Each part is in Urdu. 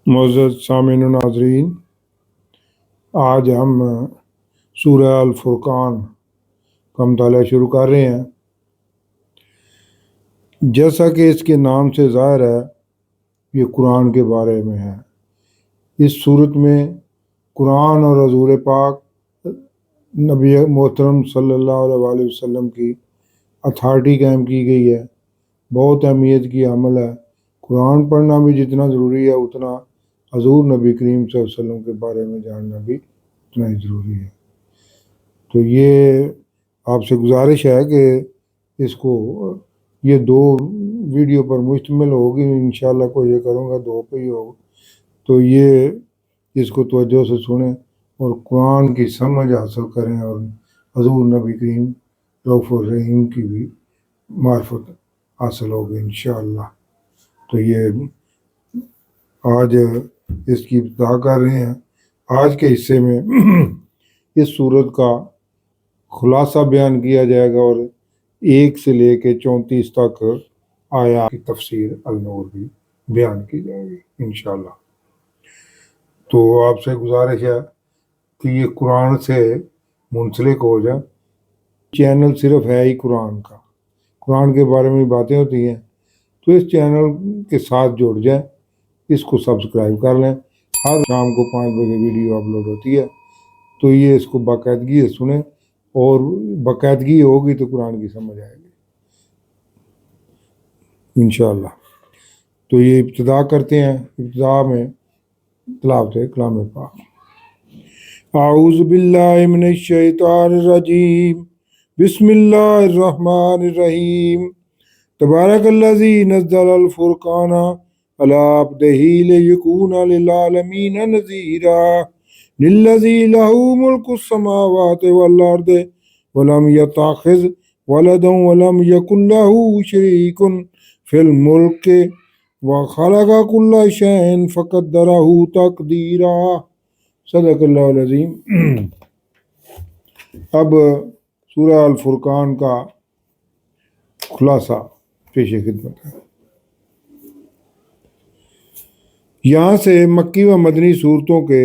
معزز سامعین و ناظرین، آج ہم سورہ الفرقان کا مطالعہ شروع کر رہے ہیں۔ جیسا کہ اس کے نام سے ظاہر ہے، یہ قرآن کے بارے میں ہے۔ اس صورت میں قرآن اور حضور پاک نبی محترم صلی اللہ علیہ وسلم کی اتھارٹی قائم کی گئی ہے۔ بہت اہمیت کی عمل ہے۔ قرآن پڑھنا بھی جتنا ضروری ہے اتنا حضور نبی کریم صلی اللہ علیہ وسلم کے بارے میں جاننا بھی اتنا ہی ضروری ہے۔ تو یہ آپ سے گزارش ہے کہ اس کو یہ 2 ویڈیو پر مشتمل ہوگی، انشاءاللہ کوشش کروں گا 2 پہ ہی ہوگا۔ تو یہ اس کو توجہ سے سنیں اور قرآن کی سمجھ حاصل کریں اور حضور نبی کریم رؤوف الرحیم کی بھی معرفت حاصل ہوگی انشاءاللہ۔ تو یہ آج اس کی ابتدا کر رہے ہیں۔ آج کے حصے میں اس صورت کا خلاصہ بیان کیا جائے گا اور 1 سے لے کے 34 تک آیات کی تفسیر النور بھی بیان کی جائے گی انشاءاللہ۔ تو آپ سے گزارش ہے کہ یہ قرآن سے منسلک ہو جائے۔ چینل صرف ہے ہی قرآن کے بارے میں باتیں ہوتی ہیں، تو اس چینل کے ساتھ جڑ جائیں، اس کو سبسکرائب کر لیں۔ ہر شام کو 5 بجے ویڈیو اپلوڈ ہوتی ہے، تو یہ اس کو باقاعدگی سے سنیں، اور باقاعدگی ہوگی تو قرآن کی سمجھ آئے گی انشاءاللہ۔ تو یہ ابتدا کرتے ہیں۔ ابتدا میں تلاوت کلام پاک۔ اعوذ باللہ من الشیطان الرجیم، بسم اللہ الرحمن الرحیم۔ تبارک الذی نزل الفرقان علی عبدہ لیکون للعالمین نذیرا للذی لہ ملک السماوات والارض ولم یتخذ ولدا ولم یکن لہ شریک فی الملک وخلق کل شیء فقدرہ تقدیرا۔ صدق اللہ العظیم۔ اب سورہ الفرقان کا خلاصہ پیش خدمت ہے۔ یہاں سے مکی و مدنی صورتوں کے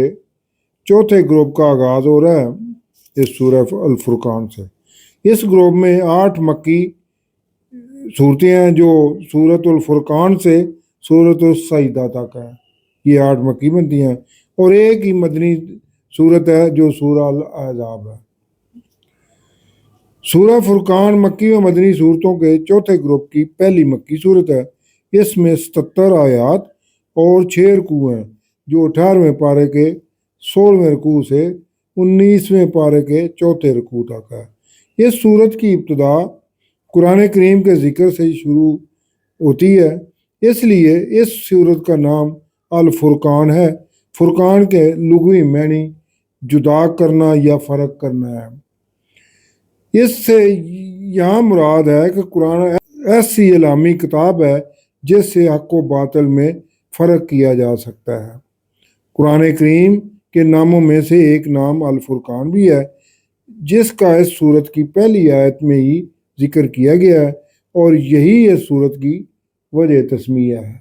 چوتھے گروپ کا آغاز ہو رہا ہے اس سورہ الفرقان سے۔ اس گروپ میں 8 مکی صورتیں ہیں جو سورۃ الفرقان سے سورۃ السجدہ تک ہیں۔ یہ 8 مکی بنتی ہیں، اور ایک ہی مدنی صورت ہے جو سورہ الاحزاب ہے۔ سورہ فرقان مکی و مدنی صورتوں کے چوتھے گروپ کی پہلی مکی صورت ہے۔ اس میں 77 آیات اور 6 رکوع ہیں، جو 18ویں پارے کے 16ویں رکوع سے 19ویں پارے کے 4تھے رکوع تک ہے۔ اس صورت کی ابتدا قرآن کریم کے ذکر سے شروع ہوتی ہے، اس لیے اس صورت کا نام الفرقان ہے۔ فرقان کے لغوی معنی جدا کرنا یا فرق کرنا ہے۔ اس سے یہاں مراد ہے کہ قرآن ایسی الہامی کتاب ہے جس سے حق و باطل میں فرق کیا جا سکتا ہے۔ قرآن کریم کے ناموں میں سے ایک نام الفرقان بھی ہے، جس کا اس صورت کی پہلی آیت میں ہی ذکر کیا گیا ہے، اور یہی اس صورت کی وجہ تسمیہ ہے۔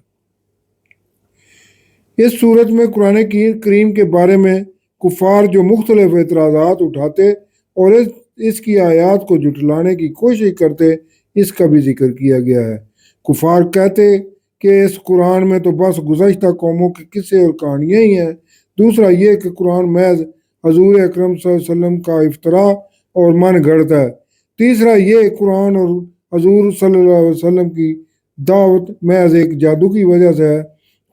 اس صورت میں قرآن کریم کے بارے میں کفار جو مختلف اعتراضات اٹھاتے اور اس کی آیات کو جھٹلانے کی کوشش کرتے، اس کا بھی ذکر کیا گیا ہے۔ کفار کہتے کہ اس قرآن میں تو بس گزشتہ قوموں کے قصے اور کہانیاں ہی ہیں۔ دوسرا یہ کہ قرآن محض حضور اکرم صلی اللہ علیہ وسلم کا افطراء اور من گھڑت ہے۔ تیسرا یہ قرآن اور حضور صلی اللہ علیہ وسلم کی دعوت محض ایک جادو کی وجہ سے ہے۔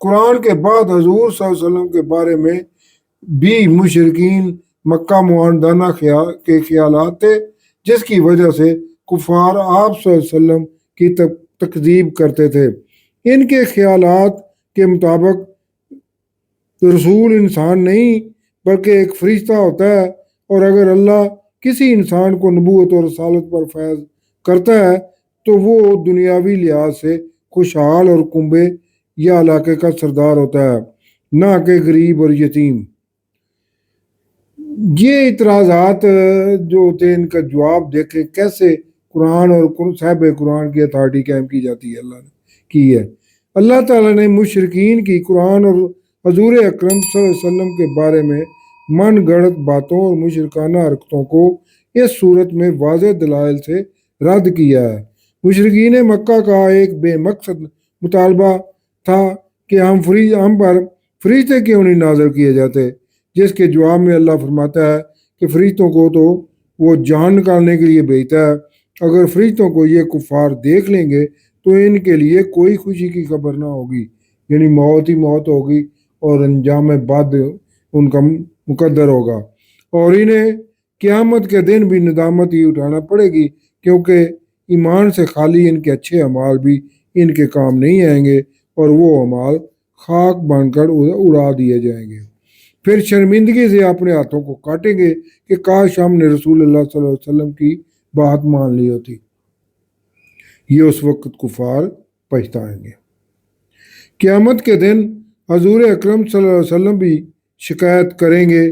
قرآن کے بعد حضور صلی اللہ علیہ وسلم کے بارے میں بھی مشرکین مکہ معاندانہ کے خیالات تھے، جس کی وجہ سے کفار آپ صلی اللہ علیہ وسلم کی تکذیب کرتے تھے۔ ان کے خیالات کے مطابق رسول انسان نہیں بلکہ ایک فرشتہ ہوتا ہے، اور اگر اللہ کسی انسان کو نبوت اور رسالت پر فیض کرتا ہے تو وہ دنیاوی لحاظ سے خوشحال اور کنبے یا علاقے کا سردار ہوتا ہے، نہ کہ غریب اور یتیم۔ یہ اعتراضات جو ہوتے ہیں، ان کا جواب دیکھیں کیسے قرآن اور صاحب قرآن کی اتھارٹی قائم کی جاتی ہے۔ اللہ نے کی ہے۔ اللہ تعالیٰ نے مشرکین کی قرآن اور حضور اکرم صلی اللہ علیہ وسلم کے بارے میں من گڑت باتوں اور مشرکانہ حرکتوں کو اس صورت میں واضح دلائل سے رد کیا ہے۔ مشرکین مکہ کا ایک بے مقصد مطالبہ تھا کہ ہم پر فرشتے کیوں نہیں نازل کیے جاتے، جس کے جواب میں اللہ فرماتا ہے کہ فرشتوں کو تو وہ جان نکالنے کے لیے بھیجتا ہے، اگر فرشتوں کو یہ کفار دیکھ لیں گے تو ان کے لیے کوئی خوشی کی خبر نہ ہوگی، یعنی موت ہی موت ہوگی اور انجام بعد ان کا مقدر ہوگا، اور انہیں قیامت کے دن بھی ندامت ہی اٹھانا پڑے گی، کیونکہ ایمان سے خالی ان کے اچھے اعمال بھی ان کے کام نہیں آئیں گے اور وہ اعمال خاک بن کر اڑا دیے جائیں گے۔ پھر شرمندگی سے اپنے ہاتھوں کو کاٹیں گے کہ کاش ہم نے رسول اللہ صلی اللہ علیہ وسلم کی بات مان لی ہوتی۔ یہ اس وقت کفار پچھتائیں گے۔ قیامت کے دن حضور اکرم صلی اللہ علیہ وسلم بھی شکایت کریں گے۔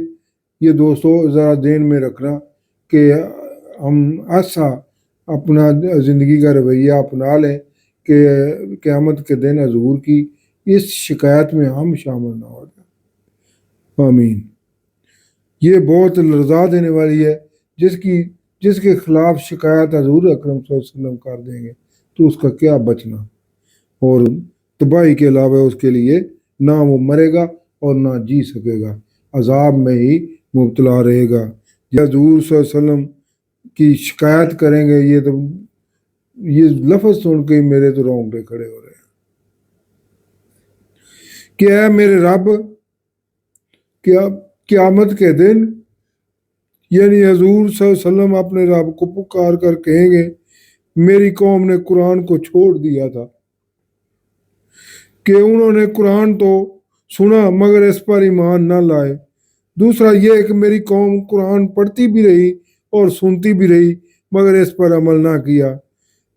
یہ دوستو ذرا ذہن میں رکھنا کہ ہم ایسا اپنا زندگی کا رویہ اپنا لیں کہ قیامت کے دن حضور کی اس شکایت میں ہم شامل نہ ہو جائیں۔ آمین۔ یہ بہت لرزا دینے والی ہے، جس کے خلاف شکایت حضور اکرم صلی اللہ علیہ وسلم کر دیں گے تو اس کا کیا بچنا، اور تباہی کے علاوہ اس کے لیے نہ وہ مرے گا اور نہ جی سکے گا، عذاب میں ہی مبتلا رہے گا۔ حضور صلی اللہ علیہ وسلم کی شکایت کریں گے، یہ لفظ سن کے میرے تو رونگٹے کھڑے ہو رہے ہیں کہ اے میرے رب، قیامت کے دن یعنی حضور صلی اللہ علیہ وسلم اپنے رب کو پکار کر کہیں گے میری قوم نے قرآن کو چھوڑ دیا تھا، کہ انہوں نے قرآن تو سنا مگر اس پر ایمان نہ لائے۔ دوسرا یہ کہ میری قوم قرآن پڑھتی بھی رہی اور سنتی بھی رہی مگر اس پر عمل نہ کیا۔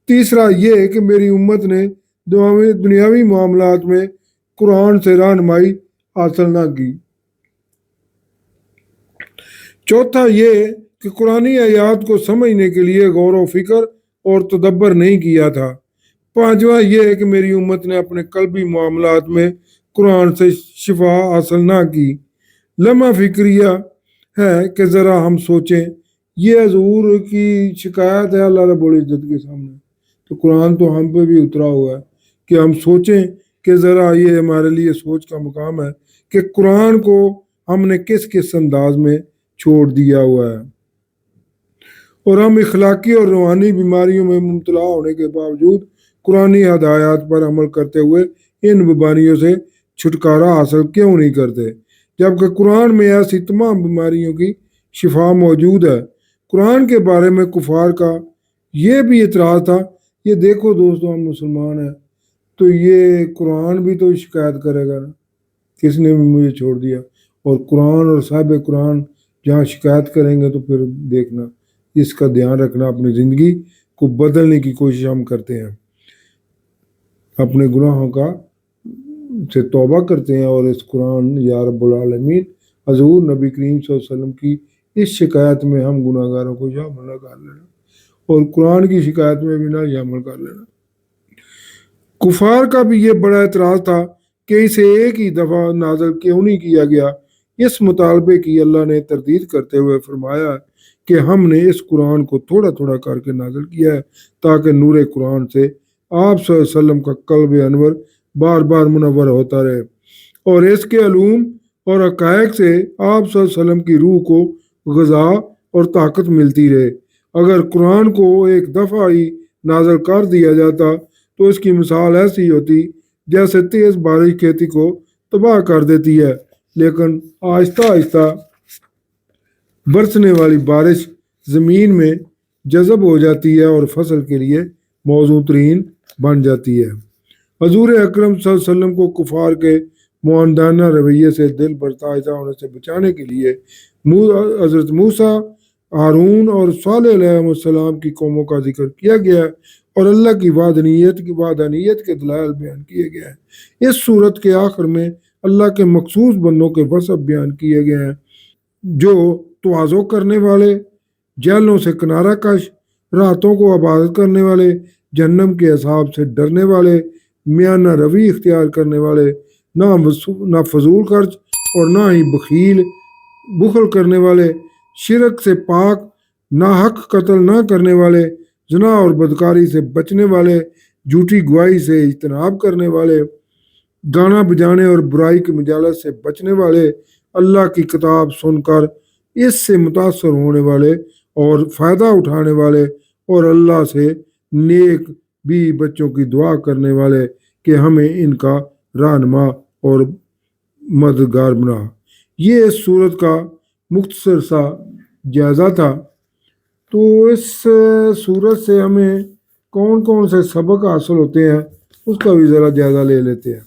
تیسرا یہ کہ میری امت نے دنیاوی معاملات میں قرآن سے رہنمائی حاصل نہ کی۔ چوتھا یہ کہ قرآنی آیات کو سمجھنے کے لیے غور و فکر اور تدبر نہیں کیا تھا۔ پانچواں یہ کہ میری امت نے اپنے قلبی معاملات میں قرآن سے شفا حاصل نہ کی۔ لمحہ فکریہ ہے کہ ذرا ہم سوچیں، یہ حضور کی شکایت ہے اللہ رب العزت کے سامنے، تو قرآن تو ہم پہ بھی اترا ہوا ہے کہ ہم سوچیں کہ ذرا یہ ہمارے لیے سوچ کا مقام ہے کہ قرآن کو ہم نے کس کس انداز میں چھوڑ دیا ہوا ہے، اور ہم اخلاقی اور روحانی بیماریوں میں مبتلا ہونے کے باوجود قرآنی ہدایات پر عمل کرتے ہوئے ان بیماریوں سے چھٹکارا حاصل کیوں نہیں کرتے، جبکہ قرآن میں ایسی تمام بیماریوں کی شفا موجود ہے۔ قرآن کے بارے میں کفار کا یہ بھی اعتراض تھا، یہ دیکھو دوستو ہم مسلمان ہیں تو یہ قرآن بھی تو شکایت کرے گا نا، کس نے بھی مجھے چھوڑ دیا، اور قرآن اور صاحب قرآن جہاں شکایت کریں گے تو پھر دیکھنا، اس کا دھیان رکھنا، اپنی زندگی کو بدلنے کی کوشش ہم کرتے ہیں، اپنے گناہوں کا سے توبہ کرتے ہیں، اور اس قرآن یا رب العالمین حضور نبی کریم صلی اللہ علیہ وسلم کی اس شکایت میں ہم گناہ گاروں کو شامل نہ کر لینا، اور قرآن کی شکایت میں بھی نہ شامل کر لینا۔ کفار کا بھی یہ بڑا اعتراض تھا کہ اسے ایک ہی دفعہ نازل کیوں نہیں کیا گیا۔ اس مطالبے کی اللہ نے تردید کرتے ہوئے فرمایا کہ ہم نے اس قرآن کو تھوڑا تھوڑا کر کے نازل کیا ہے تاکہ نور قرآن سے آپ صلی اللہ علیہ وسلم کا قلب انور بار بار منور ہوتا رہے، اور اس کے علوم اور حقائق سے آپ صلی اللہ علیہ وسلم کی روح کو غذا اور طاقت ملتی رہے۔ اگر قرآن کو ایک دفعہ ہی نازل کر دیا جاتا تو اس کی مثال ایسی ہوتی جیسے تیز بارش کھیتی کو تباہ کر دیتی ہے، لیکن آہستہ آہستہ برسنے والی بارش زمین میں جذب ہو جاتی ہے اور فصل کے لیے موزوں ترین بن جاتی ہے۔ حضور اکرم صلی اللہ علیہ وسلم کو کفار کے معاندانہ رویے سے دل برتازہ ہونے سے بچانے کے لیے حضرت موسیٰ، ہارون اور صالح علیہ السلام کی قوموں کا ذکر کیا گیا ہے، اور اللہ کی وحدانیت کے دلائل بیان کیے گئے ہیں۔ اس صورت کے آخر میں اللہ کے مخصوص بندوں کے وصف بیان کیے گئے ہیں، جو تواضع کرنے والے، جہلوں سے کنارہ کش، راحتوں کو عبادت کرنے والے، جہنم کے عذاب سے ڈرنے والے، میانہ روی اختیار کرنے والے، نہ فضول خرچ اور نہ ہی بخل کرنے والے، شرک سے پاک، ناحق قتل نہ کرنے والے، زنا اور بدکاری سے بچنے والے، جھوٹی گواہی سے اجتناب کرنے والے، گانا بجانے اور برائی کی مجالس سے بچنے والے، اللہ کی کتاب سن کر اس سے متاثر ہونے والے اور فائدہ اٹھانے والے، اور اللہ سے نیک بھی بچوں کی دعا کرنے والے کہ ہمیں ان کا رہنما اور مددگار بنا۔ یہ اس صورت کا مختصر سا جائزہ تھا۔ تو اس صورت سے ہمیں کون کون سے سبق حاصل ہوتے ہیں اس کا بھی ذرا جائزہ لے لیتے ہیں۔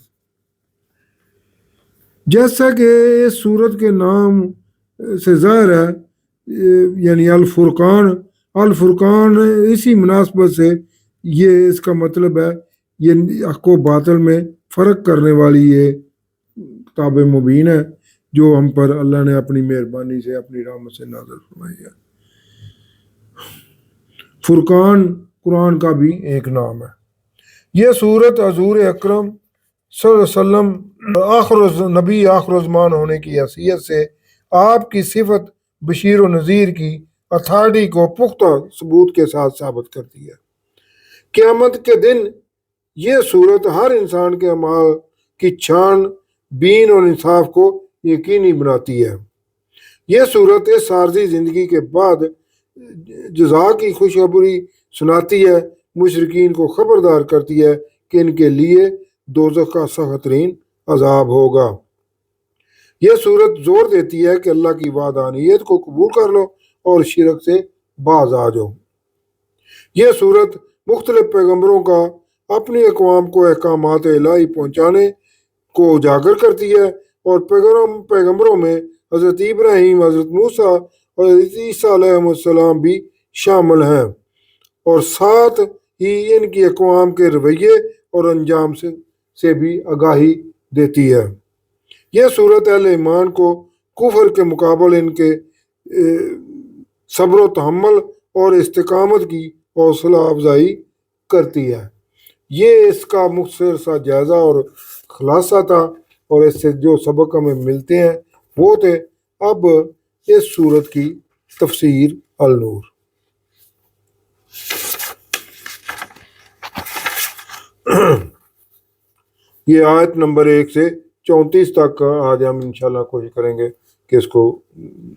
جیسا کہ اس صورت کے نام سے ظاہر ہے، یعنی الفرقان اسی مناسبت سے یہ اس کا مطلب ہے، یہ حق و باطل میں فرق کرنے والی یہ کتاب مبین ہے جو ہم پر اللہ نے اپنی مہربانی سے، اپنی رحمت سے نازل فرمائی ہے۔ فرقان قرآن کا بھی ایک نام ہے۔ یہ سورت حضور اکرم صلی اللہ علیہ وسلم نبی آخر زمان ہونے کی حیثیت سے آپ کی صفت بشیر و نذیر کی اتھارٹی کو پختہ ثبوت کے ساتھ ثابت کرتی ہے۔ قیامت کے دن یہ صورت ہر انسان کے اعمال کی چھان بین اور انصاف کو یقینی بناتی ہے۔ یہ صورت اس عارضی زندگی کے بعد جزا کی خوشخبری سناتی ہے، مشرکین کو خبردار کرتی ہے کہ ان کے لیے دوزخ کا سخت ترین عذاب ہوگا۔ یہ صورت زور دیتی ہے کہ اللہ کی وحدانیت کو قبول کر لو اور شرک سے باز آ جاؤ۔ یہ صورت مختلف پیغمبروں کا اپنی اقوام کو احکامات الہی پہنچانے کو اجاگر کرتی ہے، اور پیغمبروں میں حضرت ابراہیم، حضرت موسیٰ اور حضرت عیسیٰ علیہ السلام بھی شامل ہیں، اور ساتھ ہی ان کی اقوام کے رویے اور انجام سے بھی آگاہی دیتی ہے۔ یہ صورت اہل ایمان کو کفر کے مقابل ان کے صبر و تحمل اور استقامت کی حوصلہ افزائی کرتی ہے۔ یہ اس کا مختصر سا جائزہ اور خلاصہ تھا، اور اس سے جو سبق ہمیں ملتے ہیں وہ تھے۔ اب اس صورت کی تفسیر النور۔ یہ آیت نمبر 1 سے 34 تک آج ہم انشاءاللہ کوشش کریں گے کہ اس کو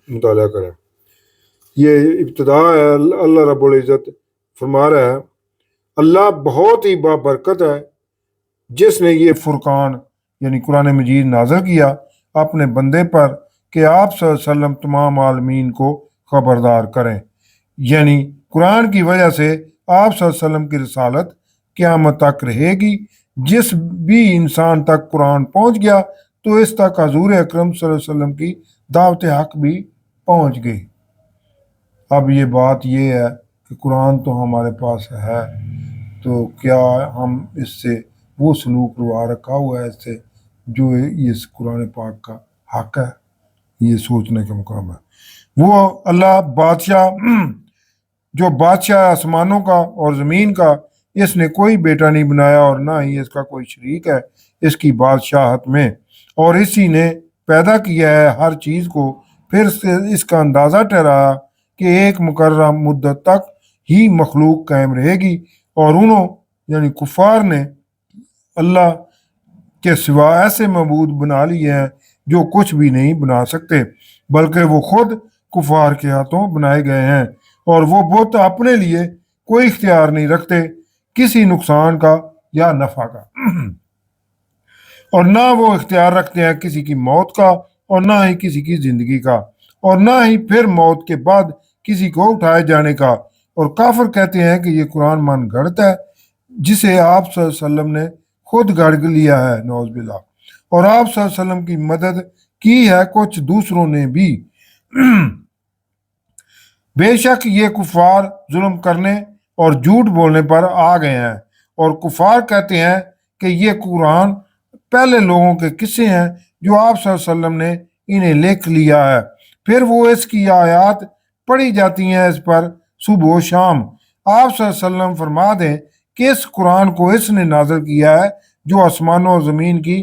مطالعہ کریں۔ یہ ابتدا ہے، اللہ رب العزت فرما رہا ہے، اللہ بہت ہی بابرکت ہے جس نے یہ فرقان یعنی قرآن مجید نازل کیا اپنے بندے پر کہ آپ صلی اللہ علیہ وسلم تمام عالمین کو خبردار کریں۔ یعنی قرآن کی وجہ سے آپ صلی اللہ علیہ وسلم کی رسالت قیامت تک رہے گی۔ جس بھی انسان تک قرآن پہنچ گیا تو اس تک حضور اکرم صلی اللہ علیہ وسلم کی دعوت حق بھی پہنچ گئی۔ اب یہ بات یہ ہے کہ قرآن تو ہمارے پاس ہے، تو کیا ہم اس سے وہ سلوک روا رکھا ہوا ہے اس سے جو اس قرآن پاک کا حق ہے؟ یہ سوچنے کا مقام ہے۔ وہ اللہ بادشاہ جو بادشاہ آسمانوں کا اور زمین کا، اس نے کوئی بیٹا نہیں بنایا اور نہ ہی اس کا کوئی شریک ہے اس کی بادشاہت میں، اور اسی نے پیدا کیا ہے ہر چیز کو، پھر اس کا اندازہ ٹھہرایا کہ ایک مقررہ مدت تک ہی مخلوق قائم رہے گی، اور انہوں یعنی کفار نے اللہ کے سوا ایسے معبود بنا لیے ہیں جو کچھ بھی نہیں بنا سکتے، بلکہ وہ خود کفار کے ہاتھوں بنائے گئے ہیں، اور وہ بت اپنے لیے کوئی اختیار نہیں رکھتے کسی نقصان کا یا نفع کا، اور نہ وہ اختیار رکھتے ہیں کسی کی موت کا اور نہ ہی کسی کی زندگی کا، اور نہ ہی پھر موت کے بعد کسی کو اٹھائے جانے کا۔ اور کافر کہتے ہیں کہ یہ قرآن من گھڑت ہے جسے آپ صلی اللہ علیہ وسلم نے خود گھڑ لیا ہے، نعوذ باللہ، اور آپ صلی اللہ علیہ وسلم کی مدد کی ہے کچھ دوسروں نے بھی۔ بے شک یہ کفار ظلم کرنے اور جھوٹ بولنے پر آ گئے ہیں، اور کفار کہتے ہیں کہ یہ قرآن پہلے لوگوں کے قصے ہیں جو آپ صلی اللہ علیہ وسلم نے انہیں لکھ لیا ہے، پھر وہ اس کی آیات پڑھی جاتی ہیں اس پر صبح و شام۔ آپ صلی اللہ علیہ وسلم فرما دیں کہ اس قرآن کو اس نے نازل کیا ہے جو آسمانوں اور زمین کی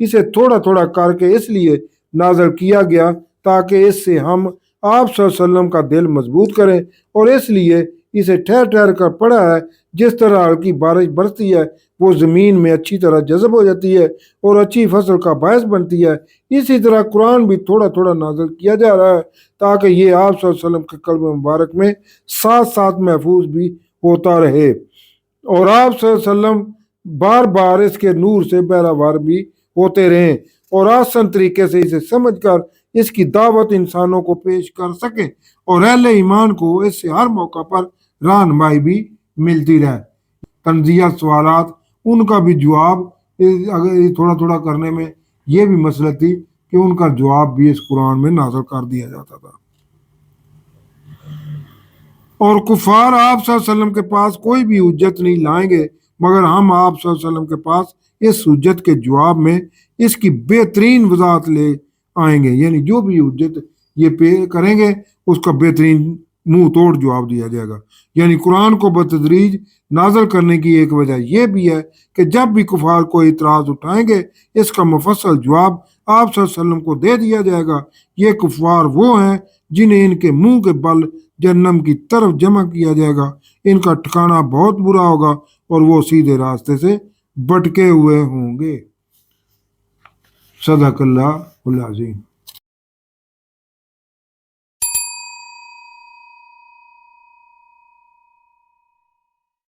اسے تھوڑا تھوڑا کر کے اس لیے نازل کیا گیا تاکہ اس سے ہم آپ صلی اللہ علیہ وسلم کا دل مضبوط کریں، اور اس لیے اسے ٹھہر ٹھہر کر پڑھا ہے۔ جس طرح ہلکی بارش برستی ہے وہ زمین میں اچھی طرح جذب ہو جاتی ہے اور اچھی فصل کا باعث بنتی ہے، اسی طرح قرآن بھی تھوڑا تھوڑا نازل کیا جا رہا ہے تاکہ یہ آپ صلی اللہ علیہ وسلم کے قلب مبارک میں ساتھ ساتھ محفوظ بھی ہوتا رہے، اور آپ صلی اللہ علیہ وسلم بار بار اس کے نور سے بہرہوار بھی ہوتے رہیں اور آسان طریقے سے اسے سمجھ کر اس کی دعوت انسانوں کو پیش کر سکیں، اور اہل ایمان کو اس سے ہر موقع پر رہنمائی بھی ملتی رہے۔ تنزیہ سوالات، ان کا بھی جواب اگر تھوڑا تھوڑا کرنے میں یہ بھی مسئلہ تھی کہ ان کا جواب بھی اس قرآن میں نازل کر دیا جاتا تھا۔ اور کفار آپ صلی اللہ علیہ وسلم کے پاس کوئی بھی حجت نہیں لائیں گے مگر ہم آپ صلی اللہ علیہ وسلم کے پاس اس حجت کے جواب میں اس کی بہترین وضاحت لے آئیں گے، یعنی جو بھی حجت یہ پے کریں گے اس کا بہترین منہ توڑ جواب دیا جائے گا۔ یعنی قرآن کو بتدریج نازل کرنے کی ایک وجہ یہ بھی ہے کہ جب بھی کفار کو اعتراض اٹھائیں گے اس کا مفصل جواب آپ صلی اللہ علیہ وسلم کو دے دیا جائے گا۔ یہ کفار وہ ہیں جنہیں ان کے منہ کے بل جہنم کی طرف جمع کیا جائے گا، ان کا ٹھکانہ بہت برا ہوگا اور وہ سیدھے راستے سے بھٹکے ہوئے ہوں گے۔ صدق اللہ العظیم۔